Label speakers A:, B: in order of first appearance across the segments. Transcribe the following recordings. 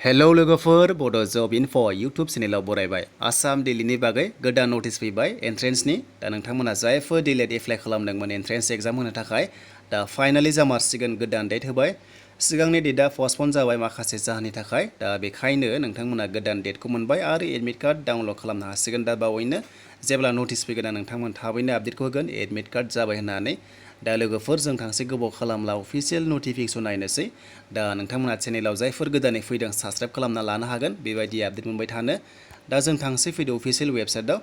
A: Hello लोगोफोर बड' जब enough' YouTube चेनेलाव बरायबाय। Assam दैलिनि बागै गोदान नटिस फैबाय एन्ट्रेन्सनि। दा नोंथांमोना जायफोर दैलेट एप्लाइ खालामदोंमोन एन्ट्रेन्स एग्जाम होनो थाखाय दा फाइनालि जामारसिगोन, गोदान डेट होबाय। सिगांनि डेटआ पस्टपन जाबाय माखासे जाहोननि थाखाय। दा बेखायनो नोंथांमोना गोदान डेटखौ मोनबाय आरो एडमिट कार्ड डाउनलड खालामनो हासिगोन दा बावैनो। जेब्ला नटिस फैगोन नोंथांमोन थाबैनो आपडेटखौ होगोन एडमिट कार्ड जाबाय होननानै। दा लोगोफोर जों थांसै गोबाव खालामला अफिसियेल नटिफिकेसन नायनोसै। दा नोंथांमोना चेनेलाव जायफोर गोदानै फैदों साबस्क्राइब खालामना लानो हागोन बेबायदि आपडेट मोनबाय थानो। दा जों थांसै फैदो अफिसियेल वेबसाइटआव।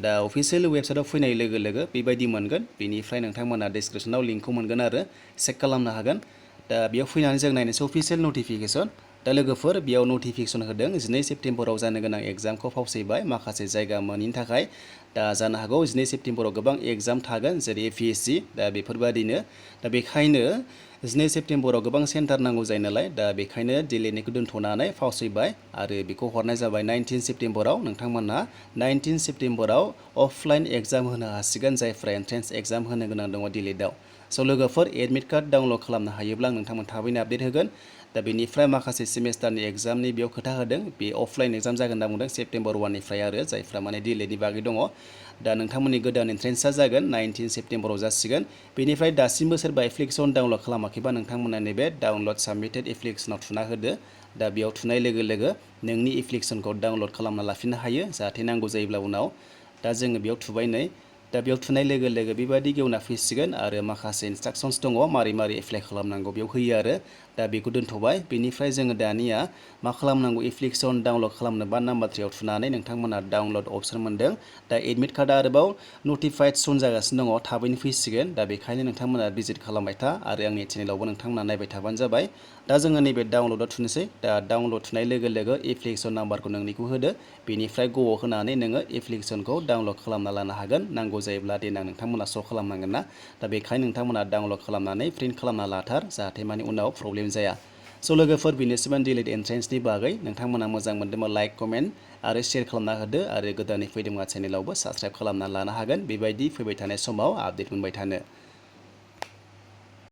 A: दा अफिसियेल वेबसाइटआव फैनाय लोगो लोगो बेबायदि मोनगोन। बेनिफ्राय नोंथांमोना डिसक्रिपसनाव लिंकखौ मोनगोन आरो चेक खालामनो हागोन। दा बेयाव फैनानै जों नायनोसै अफिसियेल नटिफिकेसन। दा लोगोफोर बेयाव नटिफिकेसन होदों 12 सेप्तेम्बराव जानो गोनां एग्जामखौ फावसयबाय माखासे जायगा मोनैनि थाखाय। दा जानो हागौ 12 सेप्तेम्बराव गोबां एग्जाम थागोन जेरै APSC। दा बेफोरबायदिनो दा बेखायनो 12 सेप्तेम्बराव गोबां सेन्टार नांगौ जायो नालाय। दा बेखायनो दिलेटनिखौ दोनथ'नानै फावसयबाय आरो बेखौ हरनाय जाबाय 19 सेप्तेम्बराव। नोंथांमोना 19 सेप्तेम्बराव अफलाइन एग्जाम होनो हासिगोन जायफ्रा एन्ट्रेन्स एग्जाम होनो गोनां दङ दिलेटआव। स' लोगोफोर एडमिट कार्ड डाउनलड खालामनो हायोब्ला नोंथांमोन थाबैनो आपडेट होगोन। दा बेनिफ्राय माखासे सेमेस्टारनि एग्जामनि बेयाव खोथा होदों। बे अफलाइन एग्जाम जागोन होनना बुंदों सेप्तेम्बर 1निफ्राय आरो जायफ्रा माने दिलेटनि बागै दङ। दा नोंथांमोननि गोदान एन्ट्रेन्सआ जागोन 19 सेप्तेम्बराव जासिगोन। बेनिफ्राय दासिमबो सोरबा एप्लिकेसन डाउनलड खालामाखैबा नोंथांमोना नैबे डाउनलड साबमिटेड एप्लिकेसनाव थुना होदो। दा बेयाव थुनाय लोगो लोगो नोंनि एप्लिकेसनखौ डाउनलड खालामना लाफिननो हायो जाहाथे नांगौ जायोब्ला उनाव। दा जोङो बेयाव थुबाय नै। दा बेयाव थुनाय लोगो लोगो बेबायदि गेवना फैसिगोन आरो माखासे इन्सट्राक्सन्स दङ मारै मारै एप्लाइ खालामनांगौ बेयाव होयो आरो। दा बेखौ दोनथ'बाय। बेनिफ्राय जोङो दानिया मा खालामनांगौ एप्लिकेसन डाउनलड खालामनो बा नाम्बार 3आव थुनानै नोंथांमोना डाउनलड अप्सन मोनदों। दा एडमिट कार्डआ आरोबाव नटिफाइड सुन जागासिनो दङ थाबैनो फैसिगोन। दा बेखायनो नोंथांमोना भिजिट खालामबाय था आरो आंनि चेनेलावबो नोंथांमोना नायबाय थाबानो जाबाय। दा जोङो नैबे डाउनलडआव थुनोसै। दा डाउनलड थुनाय लोगो लोगो एप्लिकेसन नाम्बारखौ नोंनिखौ होदो। बेनिफ्राय ग'आव होनानै नोङो एप्लिकेसनखौ डाउनलड खालामना लानो हागोन। नांगौ जायोब्ला देनां नोंथांमोना श' खालामनांगोन ना। दा बेखायनो नोंथांमोना डाउनलड खालामनानै प्रिन्ट खालामना लाथार जाहाथे माने उनाव प्रब्लेम जाया। स' लोगोफोर बेनोसैमोन दिलेट एन्ट्रेन्सनि बागै। नोंथांमोना मोजां मोनदोंबा लाइक कमेन्ट आरो शेयार खालामना होदो आरो गोदानै फैदोंबा चेनेलावबो साबस्क्राइब खालामना लानो हागोन बेबायदि फैबाय थानाय समाव आपडेट मोनबाय थानो।